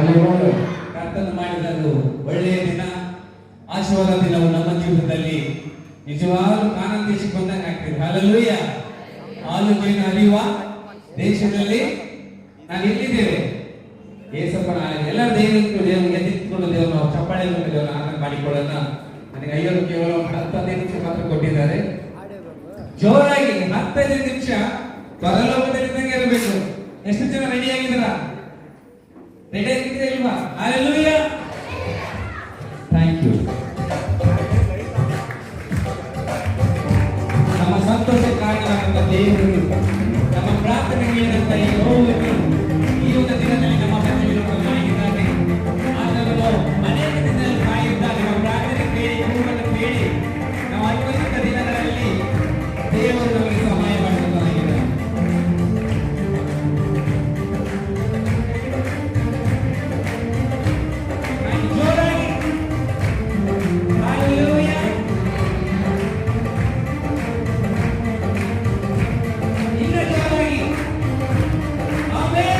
ಕರ್ತನು ಮಾಡಿದದ್ದು ಒಳ್ಳೆಯ ದಿನ, ಆಶೀರ್ವಾದ ದಿನವು ನಮ್ಮ ಜೀವನದಲ್ಲಿ ನಿಜವಾಗ್ಲೂ ಕಾನಾನ್ ದೇಶಕ್ಕೆ ಬಂದಂಗೆ ಆಗ್ತದೆ. ಹಲ್ಲೆಲೂಯಾ. ಹಾಲು ಜೇನು ಹರಿಯುವ ದೇಶದಲ್ಲಿ ನಾವು ಎಲ್ಲಿದ್ದೇವೆ? ಏಸಪ್ಪನ ಎಲ್ಲರ ದೇವರಿಗೆ ಎದ್ದಿಟ್ಕೊಂಡು ದೇವರು ನಾವು ಚಪ್ಪಾಳೆ ದೇವರ ಆನಂದ ಮಾಡಿಕೊಳ್ಳೋಣ. ನನಗೆ ಅಯ್ಯರು ಕೇವಲ 15 ನಿಮಿಷ ಮಾತ್ರ ಕೊಟ್ಟಿದ್ದಾರೆ. ಜೋರಾಗಿ 15 ನಿಮಿಷ ಪರಲೋಕದಲ್ಲಿದ್ದಂಗೆ ಇರಬೇಕು. ಎಷ್ಟು ಜನ ರೆಡಿ ಆಗಿದ್ದೀರಾ? ರೆಡಿ ಆಗಿದ್ರೆ ಇಲ್ವಾ? ಹಲ್ಲೆಲೂಯಾ. Thank you. ನಮ್ಮ ಸಂತೋಷ ಕಾರಣವಾದಂತ ದೇವರು ನಮ್ಮ ಪ್ರಾರ್ಥನೆ ಕೇಳಿದಂತ ಈ ನೋವಿಗೆ ಈ ಒಂದು ದಿನದಲ್ಲಿ ನಮ್ಮ ಮನೆಯಲ್ಲಿದ್ದಾರೆ. ಆದರೂ ಅನೇಕ ದಿನದಲ್ಲಿ ಕಾಯುತ್ತಾರೆ. ನಮ್ಮ ಪ್ರಾರ್ಥನೆ ಕೇಳಿ ಕೂಗನ್ನು ಕೇಳಿ ನಾವು ಅನುಭವಿಸಿದ ದಿನಗಳಲ್ಲಿ ದೇವರು ನಮಗೆ ಸಹಾಯ ಮಾಡುತ್ತಾಗಿದೆ. ಜೋರಾಗಿ ಹಲ್ಲೆಲೂಯಾ. ಇನ್ನು ಜೋರಾಗಿ ಆಮೆನ್.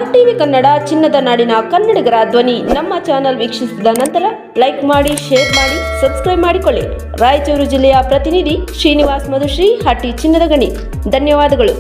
RTV ಕನ್ನಡ ಚಿನ್ನದ ನಾಡಿನ ಕನ್ನಡಿಗರ ಧ್ವನಿ ನಮ್ಮ ಚಾನಲ್ ವೀಕ್ಷಿಸಿದ ನಂತರ ಲೈಕ್ ಮಾಡಿ, ಶೇರ್ ಮಾಡಿ, ಸಬ್ಸ್ಕ್ರೈಬ್ ಮಾಡಿಕೊಳ್ಳಿ. ರಾಯಚೂರು ಜಿಲ್ಲೆಯ ಪ್ರತಿನಿಧಿ ಶ್ರೀನಿವಾಸ್ ಮಧುಶ್ರೀ, ಹಟ್ಟಿ ಚಿನ್ನದ ಗಣಿ. ಧನ್ಯವಾದಗಳು.